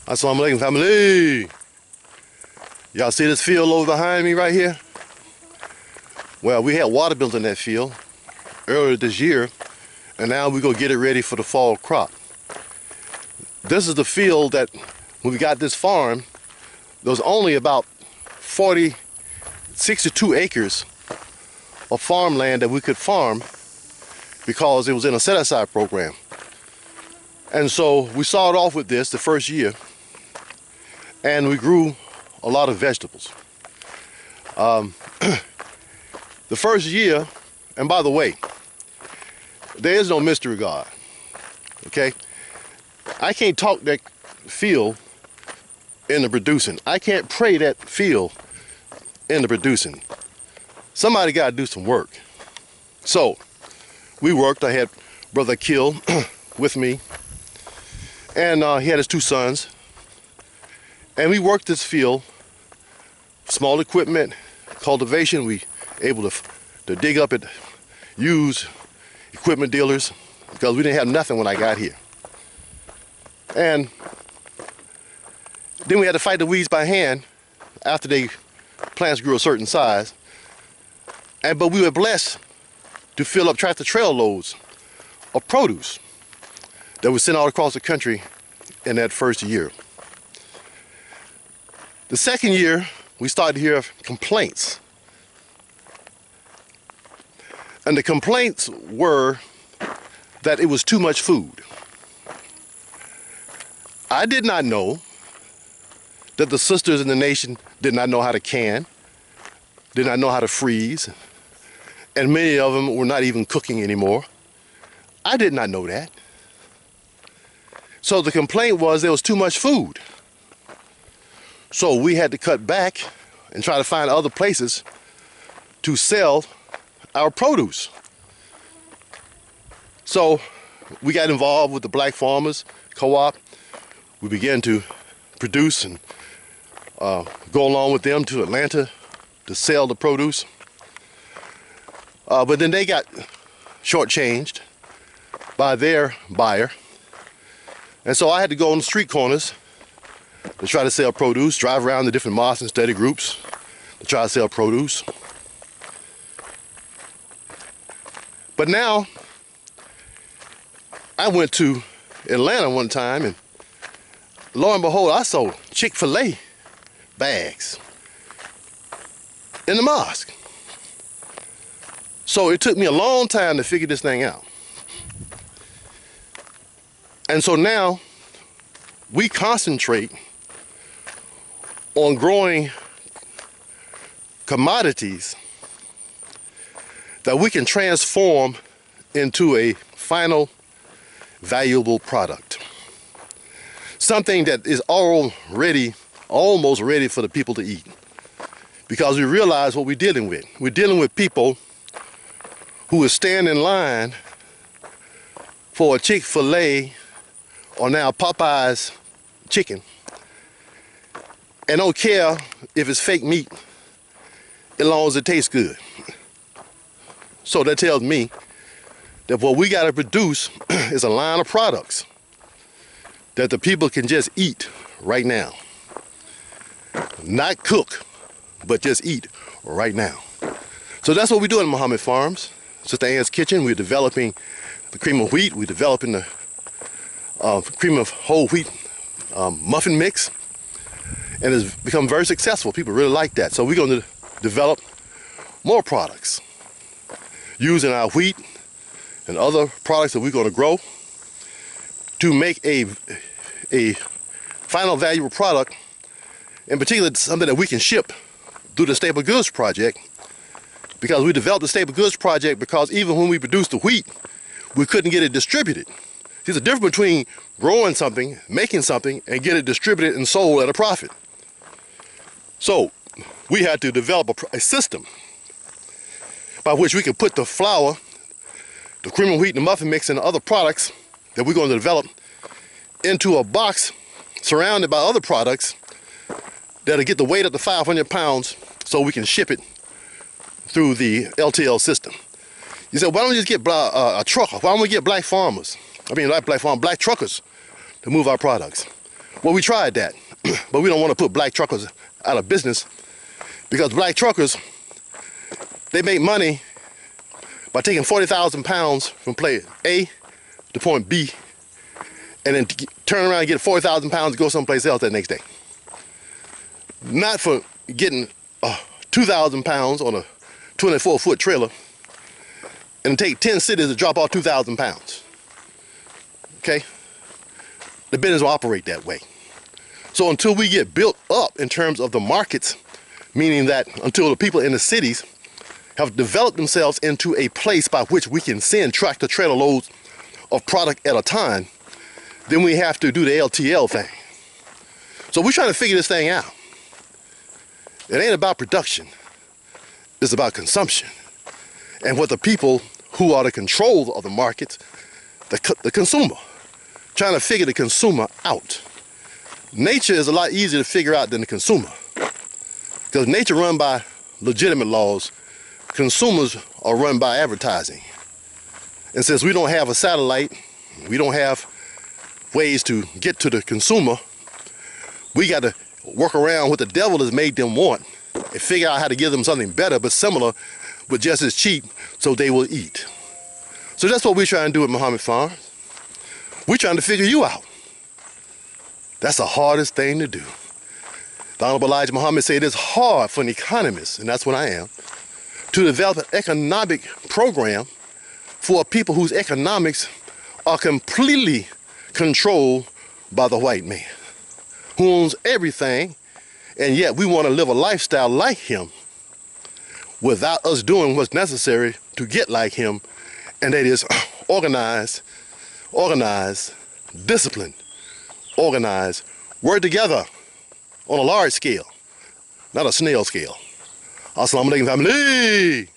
Assalamu alaikum, family. Y'all see this field over behind me right here? Well, we had water built in that field earlier this year, and now we're going to get it ready for the fall crop. This is the field that, when we got this farm, there was only about 62 acres of farmland that we could farm because it was in a set-aside program. And so we started off with this the first year, and we grew a lot of vegetables. The first year, and by the way, there is no mystery God, okay? I can't talk that field into producing. I can't pray that field into producing. Somebody got to do some work. So we worked. I had Brother Kill with me, and he had his two sons. And we worked this field, small equipment, cultivation. We able to dig up it, use equipment dealers, because we didn't have nothing when I got here. And then we had to fight the weeds by hand after plants grew a certain size. But we were blessed to fill up tractor trail loads of produce that was sent all across the country in that first year. The second year, we started to hear complaints. And the complaints were that it was too much food. I did not know that the sisters in the nation did not know how to can, did not know how to freeze, and many of them were not even cooking anymore. I did not know that. So the complaint was there was too much food. So we had to cut back and try to find other places to sell our produce. So we got involved with the Black Farmers Co-op. We began to produce and go along with them to Atlanta to sell the produce. But then they got shortchanged by their buyer. And so I had to go on the street corners to try to sell produce, drive around the different mosques and study groups to try to sell produce. But now, I went to Atlanta one time, and lo and behold, I saw Chick-fil-A bags in the mosque. So it took me a long time to figure this thing out. And so now, we concentrate on growing commodities that we can transform into a final valuable product. Something that is almost ready for the people to eat. Because we realize what we're dealing with. We're dealing with people who will stand in line for a Chick-fil-A or now Popeye's chicken and don't care if it's fake meat as long as it tastes good. So that tells me that what we got to produce is a line of products that the people can just eat right now. Not cook, but just eat right now. So that's what we're doing at Muhammad Farms. Sister Ann's Kitchen. We're developing the cream of wheat. We're developing the cream of whole wheat muffin mix. And it's become very successful. People really like that. So we're going to develop more products using our wheat and other products that we're going to grow to make a final valuable product, in particular something that we can ship through the Staple Goods Project, because we developed the Staple Goods Project because even when we produced the wheat, we couldn't get it distributed. There's a difference between growing something, making something, and get it distributed and sold at a profit. So we had to develop a system by which we could put the flour, the cream of wheat, and the muffin mix, and the other products that we're going to develop into a box surrounded by other products that'll get the weight up to 500 pounds so we can ship it through the LTL system. You said, why don't we just get a trucker? Why don't we get black farmers? Black truckers to move our products. Well, we tried that, but we don't want to put black truckers out of business because black truckers, they make money by taking 40,000 pounds from place A to point B and then turn around and get 40,000 pounds to go someplace else that next day. Not for getting 2,000 pounds on a 24-foot trailer and take 10 cities to drop off 2,000 pounds. Okay? The business will operate that way. So until we get built up in terms of the markets, meaning that until the people in the cities have developed themselves into a place by which we can send tractor trailer loads of product at a time, then we have to do the LTL thing. So we're trying to figure this thing out. It ain't about production. It's about consumption. And what the people who are the control of the markets, the consumer, trying to figure the consumer out. Nature is a lot easier to figure out than the consumer. Because nature run by legitimate laws, consumers are run by advertising. And since we don't have a satellite, we don't have ways to get to the consumer, we got to work around what the devil has made them want and figure out how to give them something better but similar but just as cheap so they will eat. So that's what we're trying to do at Muhammad Farms. We're trying to figure you out. That's the hardest thing to do. The Honorable Elijah Muhammad said it's hard for an economist, and that's what I am, to develop an economic program for people whose economics are completely controlled by the white man, who owns everything, and yet we want to live a lifestyle like him without us doing what's necessary to get like him, and that is organize, discipline, organize, work together on a large scale, not a snail scale. Assalamu alaikum family.